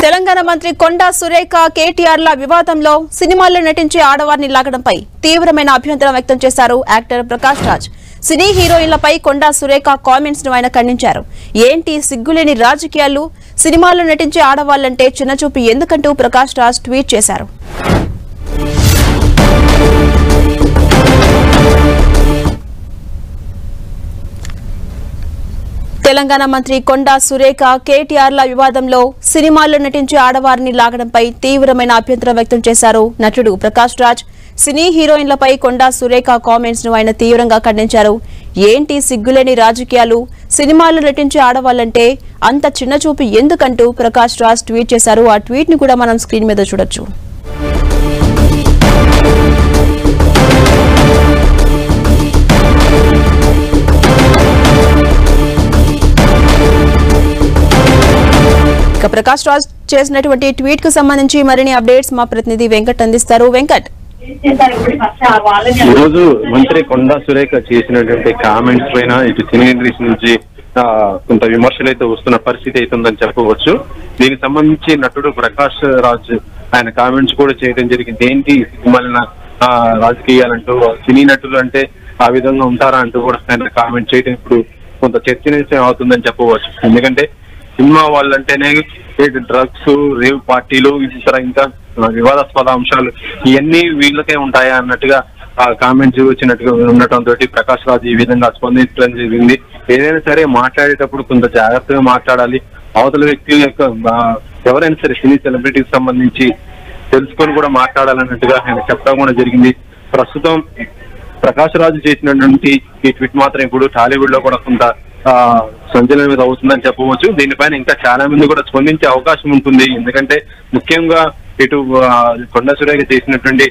తెలంగాణ మంత్రి కొండా సురేఖ కేటీఆర్ల వివాదంలో సినిమాల్లో నటించే ఆడవారిని లాగడంపై తీవ్రమైన అభ్యంతరం వ్యక్తం చేశారు యాక్టర్ ప్రకాష్ రాజ్. సినీ హీరోయిన్లపై కొండా సురేఖ కామెంట్స్ ను ఆయన ఖండించారు. ఏంటి సిగ్గులేని రాజకీయాలు, సినిమాల్లో నటించే ఆడవాళ్లంటే చిన్నచూపు ఎందుకంటూ ప్రకాష్ రాజ్ ట్వీట్ చేశారు. తెలంగాణ మంత్రి కొండా సురేఖ కేటీఆర్ల వివాదంలో సినిమాల్లో నటించే ఆడవారిని లాగడంపై తీవ్రమైన అభ్యంతరం వ్యక్తం చేశారు నటుడు ప్రకాష్ రాజ్. సినీ హీరోయిన్లపై కొండా సురేఖ కామెంట్స్ ను ఆయన తీవ్రంగా ఖండించారు. ఏంటి సిగ్గులేని రాజకీయాలు, సినిమాల్లో నటించే ఆడవాళ్లంటే అంత చిన్నచూపు ఎందుకంటూ ప్రకాష్ రాజ్ ట్వీట్ చేశారు. ఆ ట్వీట్ ని కూడా మనం స్క్రీన్ మీద చూడొచ్చు. ప్రకాష్ రాజ్ చేసినటువంటి ట్వీట్ కు సంబంధించి మరిన్ని అప్డేట్స్ మా ప్రతినిధి వెంకట్ అందిస్తారు. వెంకట్, ఈరోజు మంత్రి కొండా సురేఖ చేసినటువంటి కామెంట్స్ పైన ఇటు సినీ ఇండస్ట్రీ నుంచి కొంత విమర్శలు అయితే వస్తున్న పరిస్థితి అయితే ఉందని చెప్పవచ్చు. దీనికి సంబంధించి నటుడు ప్రకాష్ రాజ్ ఆయన కామెంట్స్ కూడా చేయడం జరిగింది. ఏంటి సినిమాల రాజకీయాలంటూ, సినీ నటులు అంటే ఆ విధంగా ఉంటారా అంటూ కూడా ఆయన కామెంట్ చేయడం ఇప్పుడు కొంత చర్చనీయం అవుతుందని చెప్పవచ్చు. ఎందుకంటే సినిమా వాళ్ళంటేనే డ్రగ్స్, రేవ్ పార్టీలు, ఇంకా వివాదాస్పద అంశాలు ఇవన్నీ వీళ్ళకే ఉంటాయా అన్నట్టుగా కామెంట్స్ వచ్చినట్టుగా ఉండటంతో ప్రకాష్ రాజ్ ఈ విధంగా స్పందించడం జరిగింది. ఏదైనా సరే మాట్లాడేటప్పుడు కొంత జాగ్రత్తగా మాట్లాడాలి. అవతల వ్యక్తి యొక్క ఎవరైనా సరే సినీ సెలబ్రిటీకి సంబంధించి తెలుసుకొని కూడా మాట్లాడాలన్నట్టుగా ఆయన చెప్పడం కూడా జరిగింది. ప్రస్తుతం ప్రకాష్ రాజ్ చేసినటువంటి ఈ ట్వీట్ మాత్రం ఇప్పుడు టాలీవుడ్ లో కూడా కొంత సంచలనం మీద అవుతుందని చెప్పవచ్చు. దీనిపైన ఇంకా చాలా మంది కూడా స్పందించే అవకాశం ఉంటుంది. ఎందుకంటే ముఖ్యంగా ఇటు కొండా సురేఖ చేసినటువంటి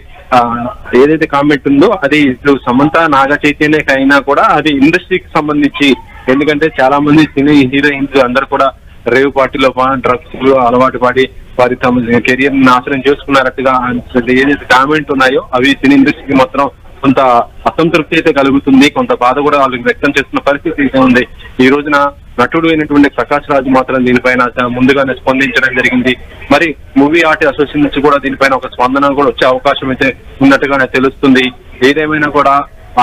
ఏదైతే కామెంట్ ఉందో అది ఇటు సమంత, నాగ చైతన్యకైనా కూడా అది ఇండస్ట్రీకి సంబంధించి. ఎందుకంటే చాలా మంది సినీ హీరోయిన్స్ అందరూ కూడా రేవ్ పార్టీలో డ్రగ్స్ అలవాటు పడి వారి తమ కెరియర్ నాశనం చేసుకున్నారట్టుగా ఏదైతే కామెంట్ ఉన్నాయో అవి సినీ ఇండస్ట్రీకి మాత్రం కొంత అసంతృప్తి అయితే కలుగుతుంది. కొంత బాధ కూడా వాళ్ళకి వ్యక్తం చేస్తున్న పరిస్థితి అయితే ఉంది. ఈ రోజున నటుడు అయినటువంటి ప్రకాష్ రాజ్ మాత్రం దీనిపైన ముందుగానే స్పందించడం జరిగింది. మరి మూవీ ఆర్ట్ అసోసియేషన్ నుంచి కూడా దీనిపైన ఒక స్పందన కూడా వచ్చే అవకాశం అయితే ఉన్నట్టుగానే తెలుస్తుంది. ఏదేమైనా కూడా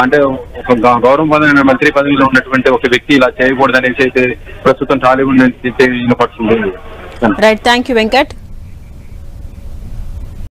అంటే ఒక గౌరవప్రదమైన మంత్రి పదవిలో ఉన్నటువంటి ఒక వ్యక్తి ఇలా చేయకూడదనేసి అయితే ప్రస్తుతం టాలీవుడ్ నుంచి వినపడుతుంది. Right, thank you Venkat.